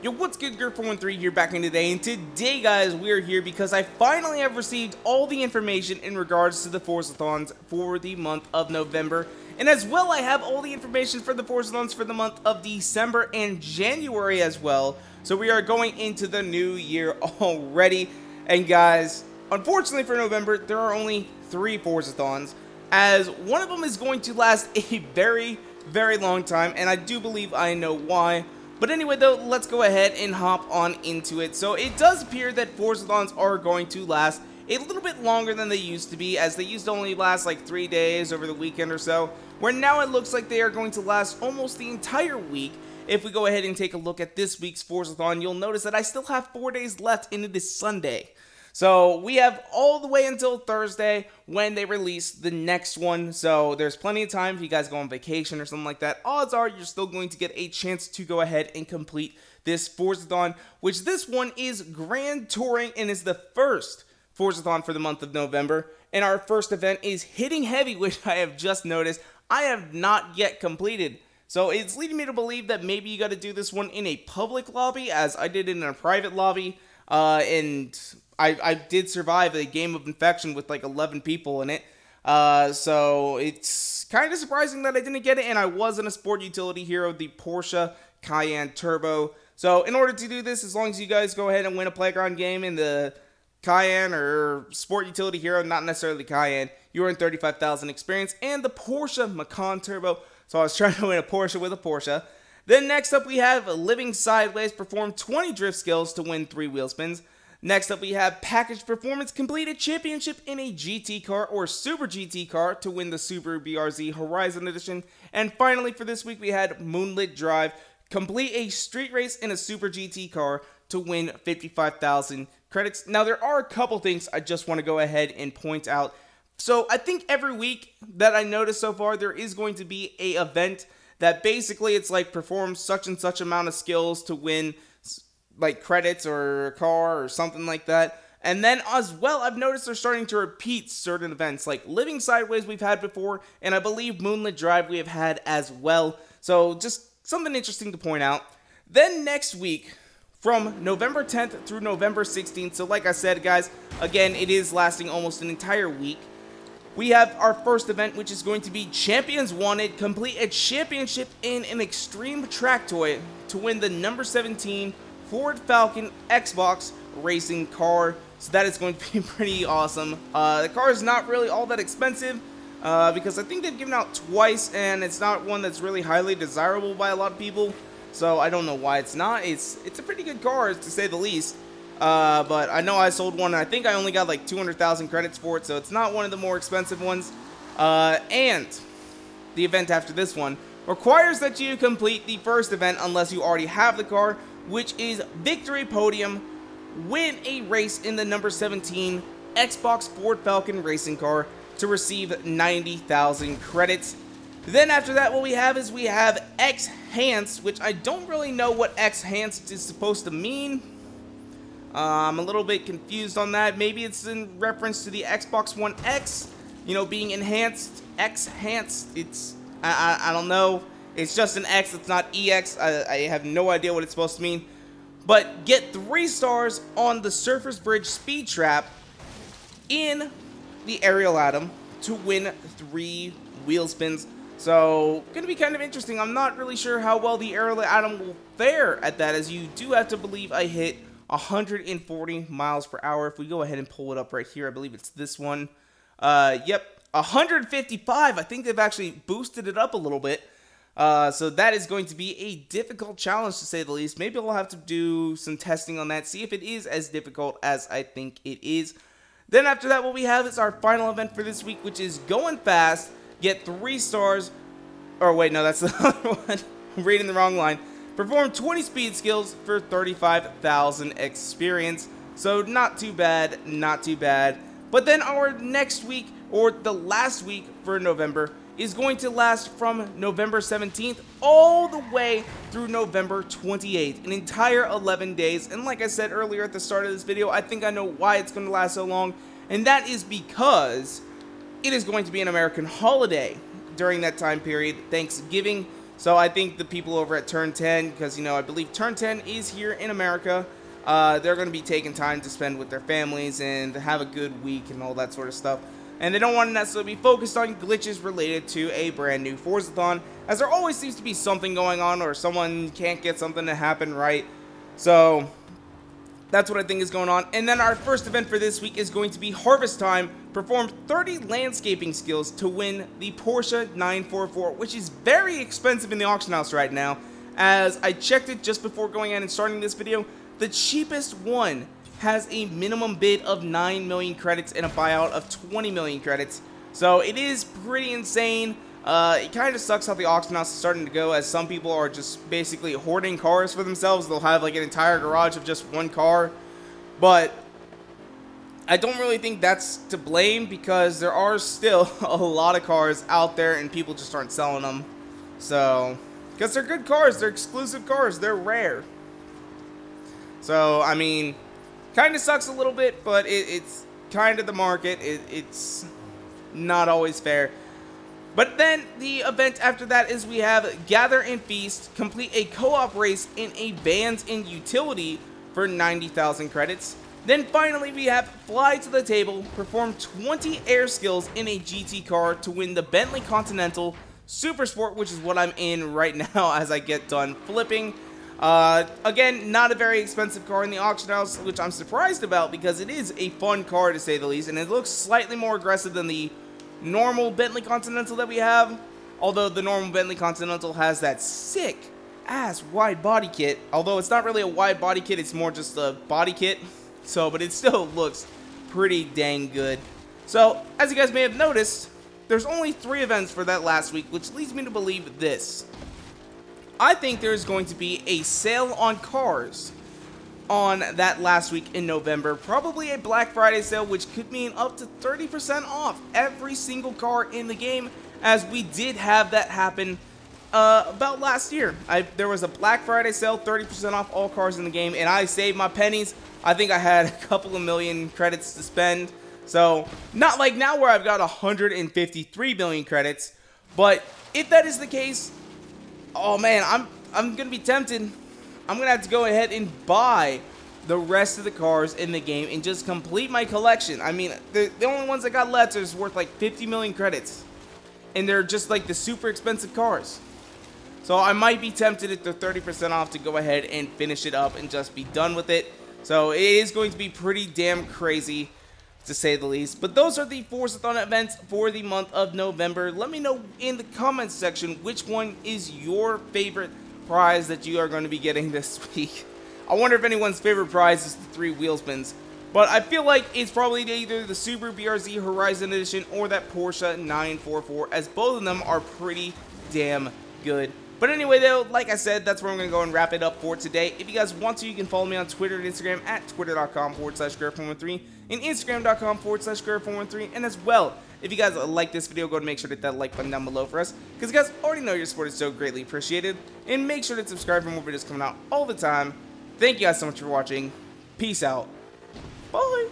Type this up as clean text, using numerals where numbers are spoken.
Yo, what's good, Grip413 here back in today, and today, guys, we're here because I finally have received all the information in regards to the Forzathons for the month of November, and as well, I have all the information for the Forzathons for the month of December and January as well, so we are going into the new year already, and guys, unfortunately for November, there are only 3 Forzathons, as one of them is going to last a very, very long time, and I do believe I know why. But anyway, though, let's go ahead and hop on into it. So it does appear that Forzathons are going to last a little bit longer than they used to be, as they used to only last like 3 days over the weekend or so, where now it looks like they are going to last almost the entire week. If we go ahead and take a look at this week's Forzathon, you'll notice that I still have 4 days left, and it is Sunday. So we have all the way until Thursday when they release the next one. So there's plenty of time if you guys go on vacation or something like that. Odds are you're still going to get a chance to go ahead and complete this Forzathon, which this one is Grand Touring and is the first Forzathon for the month of November. And our first event is Hitting Heavy, which I have just noticed I have not yet completed. So it's leading me to believe that maybe you got to do this one in a public lobby, as I did it in a private lobby, and I did survive a game of infection with like 11 people in it, so it's kind of surprising that I didn't get it, and I was in a sport utility hero, the Porsche Cayenne Turbo. So in order to do this, as long as you guys go ahead and win a playground game in the Cayenne or sport utility hero, not necessarily Cayenne, you earn 35,000 experience, and the Porsche Macan Turbo. So I was trying to win a Porsche with a Porsche. Then next up we have Living Sideways, perform 20 drift skills to win 3 wheel spins. Next up we have Package Performance, complete a championship in a GT car or Super GT car to win the Subaru BRZ Horizon Edition. And finally for this week we had Moonlit Drive, complete a street race in a Super GT car to win 55,000 credits. Now there are a couple things I just want to go ahead and point out. So I think every week that I noticed so far there is going to be a event that basically it's like perform such and such amount of skills to win like credits or a car or something like that. And then as well, I've noticed they're starting to repeat certain events like Living Sideways we've had before, and I believe Moonlit Drive we have had as well. So just something interesting to point out. Then next week, from November 10th through November 16th, so like I said, guys, again, it is lasting almost an entire week. We have our first event, which is going to be Champions Wanted, complete a championship in an extreme track toy to win the number 17 Ford Falcon Xbox racing car. So that is going to be pretty awesome. The car is not really all that expensive because I think they've given out twice, and it's not one that's really highly desirable by a lot of people. So I don't know why it's not. It's a pretty good car, to say the least. But I know I sold one, and I think I only got like 200,000 credits for it, so it's not one of the more expensive ones. And the event after this one requires that you complete the first event unless you already have the car, which is Victory Podium, win a race in the number 17 Xbox Ford Falcon racing car to receive 90,000 credits. Then after that, what we have is we have X-Hanced, which I don't really know what X-Hanced is supposed to mean. I'm a little bit confused on that. Maybe it's in reference to the Xbox One X, you know, being enhanced. X-Hanced, it's, I don't know. It's just an X, it's not EX. I have no idea what it's supposed to mean. But get 3 stars on the Surfer's Bridge Speed Trap in the Aerial Atom to win 3 wheel spins. So, going to be kind of interesting. I'm not really sure how well the Aerial Atom will fare at that, as you do have to believe I hit 140 miles per hour. If we go ahead and pull it up right here, I believe it's this one. Yep, 155. I think they've actually boosted it up a little bit. So that is going to be a difficult challenge, to say the least. Maybe I'll have to do some testing on that, see if it is as difficult as I think it is. Then after that, what we have is our final event for this week, which is Going Fast, get 3 stars. Or wait, no, that's the other one. I'm reading the wrong line. Perform 20 speed skills for 35,000 experience. So not too bad, not too bad. But then our next week, or the last week for November, is going to last from November 17th all the way through November 28th, an entire 11 days. And like I said earlier at the start of this video, I think I know why it's going to last so long, and that is because it is going to be an American holiday during that time period, Thanksgiving. So I think the people over at Turn 10, because, you know, I believe Turn 10 is here in America, they're going to be taking time to spend with their families and have a good week and all that sort of stuff. And they don't want to necessarily be focused on glitches related to a brand new Forzathon, as there always seems to be something going on or someone can't get something to happen right. So that's what I think is going on. And then our first event for this week is going to be Harvest Time. Perform 30 landscaping skills to win the Porsche 944, which is very expensive in the auction house right now. As I checked it just before going in and starting this video, the cheapest one has a minimum bid of 9 million credits and a buyout of 20 million credits. So it is pretty insane. It kind of sucks how the auction house is starting to go, as some people are just basically hoarding cars for themselves. They'll have like an entire garage of just one car. But I don't really think that's to blame, because there are still a lot of cars out there and people just aren't selling them. So, because they're good cars, they're exclusive cars, they're rare. So, I mean, kind of sucks a little bit, but it's kind of the market. It's not always fair. But then the event after that is we have Gather and Feast, complete a co-op race in a Vans and Utility for 90,000 credits. Then finally we have Fly to the Table, perform 20 air skills in a GT car to win the Bentley Continental Super Sport, which is what I'm in right now as I get done flipping. Again, not a very expensive car in the auction house, which I'm surprised about, because it is a fun car to say the least, and it looks slightly more aggressive than the normal Bentley Continental that we have. Although the normal Bentley Continental has that sick ass wide body kit, although it's not really a wide body kit, it's more just a body kit. So, but it still looks pretty dang good. So, as you guys may have noticed, there's only 3 events for that last week, which leads me to believe this. I think there's going to be a sale on cars on that last week in November. Probably a Black Friday sale, which could mean up to 30% off every single car in the game, as we did have that happen about last year. There was a Black Friday sale, 30% off all cars in the game, and I saved my pennies. I think I had a couple of million credits to spend. So, not like now where I've got 153 million credits, but if that is the case, oh man, I'm gonna be tempted. I'm gonna have to go ahead and buy the rest of the cars in the game and just complete my collection. I mean, the only ones I got left is worth like 50 million credits, and they're just like the super expensive cars. So I might be tempted at the 30% off to go ahead and finish it up and just be done with it. So it is going to be pretty damn crazy, to say the least. But those are the Forzathon events for the month of November. Let me know in the comments section which one is your favorite prize that you are going to be getting this week. I wonder if anyone's favorite prize is the 3 wheel spins. But I feel like it's probably either the Subaru BRZ Horizon Edition or that Porsche 944, as both of them are pretty damn good. But anyway, though, like I said, that's where I'm going to go and wrap it up for today. If you guys want to, you can follow me on Twitter and Instagram at twitter.com/Garrett413 and Instagram.com/Garrett413. And as well, if you guys like this video, go and make sure to hit that like button down below for us, because you guys already know your support is so greatly appreciated. And make sure to subscribe for more videos coming out all the time. Thank you guys so much for watching. Peace out. Bye.